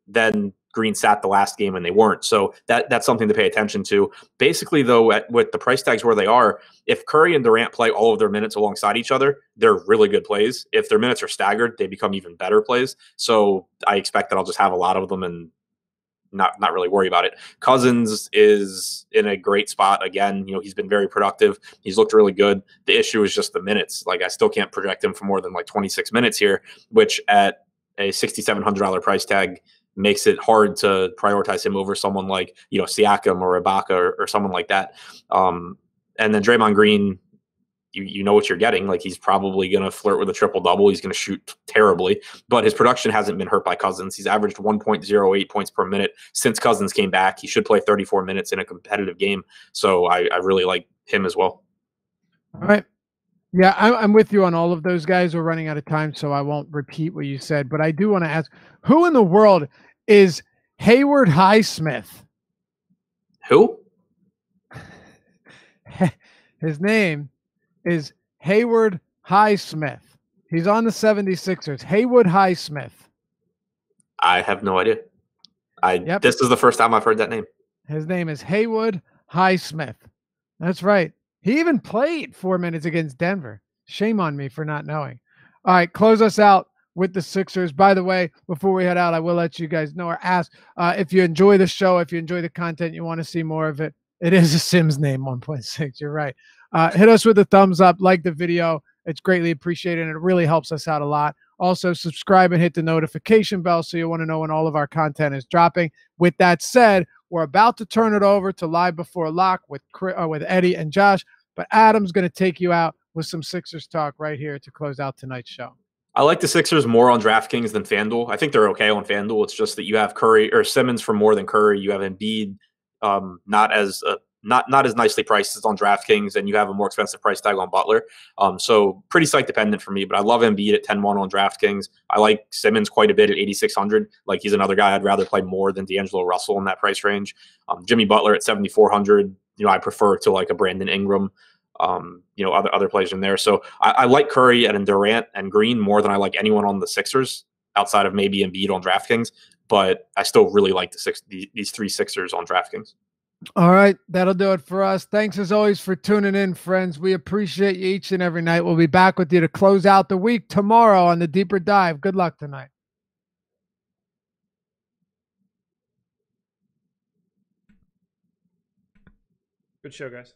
Then Green sat the last game and they weren't. So that's something to pay attention to. Basically, though, with the price tags where they are, if Curry and Durant play all of their minutes alongside each other, they're really good plays. If their minutes are staggered, they become even better plays. So I expect that I'll just have a lot of them and not really worry about it. Cousins is in a great spot. Again, he's been very productive. He's looked really good. The issue is just the minutes. Like, I still can't project him for more than 26 minutes here, which at a $6,700 price tag makes it hard to prioritize him over someone like, Siakam or Ibaka or someone like that. And then Draymond Green, you know what you're getting. Like, he's probably going to flirt with a triple-double. He's going to shoot terribly, but his production hasn't been hurt by Cousins. He's averaged 1.08 points per minute since Cousins came back. He should play 34 minutes in a competitive game. So I really like him as well. All right. Yeah, I'm with you on all of those guys. We're running out of time, so I won't repeat what you said, but I do want to ask, who in the world is Hayward Highsmith? Who? His name is Hayward Highsmith. He's on the 76ers. Haywood Highsmith. I have no idea. This is the first time I've heard that name. His name is Haywood Highsmith. That's right. He even played 4 minutes against Denver. Shame on me for not knowing. All right, close us out with the Sixers. By the way, before we head out, I will let you guys know or ask if you enjoy the show, if you enjoy the content, you want to see more of it. It is a Sims name, 1.6. You're right. Hit us with a thumbs up, like the video. It's greatly appreciated, and it really helps us out a lot. Also, subscribe and hit the notification bell so you want to know when all of our content is dropping. With that said, we're about to turn it over to Live Before Lock with Eddie and Josh, but Adam's going to take you out with some Sixers talk right here to close out tonight's show. I like the Sixers more on DraftKings than FanDuel. I think they're okay on FanDuel. It's just that you have Curry or Simmons for more than Curry. You have Embiid, not as nicely priced as on DraftKings, and you have a more expensive price tag on Butler. So pretty site dependent for me. But I love Embiid at 10-1 on DraftKings. I like Simmons quite a bit at 8,600. Like he's another guy I'd rather play more than D'Angelo Russell in that price range. Jimmy Butler at 7,400. I prefer to like a Brandon Ingram. Other players in there. So I like Curry and Durant and Green more than I like anyone on the Sixers outside of maybe Embiid on DraftKings. But I still really like these three Sixers on DraftKings. All right, that'll do it for us. Thanks as always for tuning in, friends. We appreciate you each and every night. We'll be back with you to close out the week tomorrow on the Deeper Dive. Good luck tonight. Good show, guys.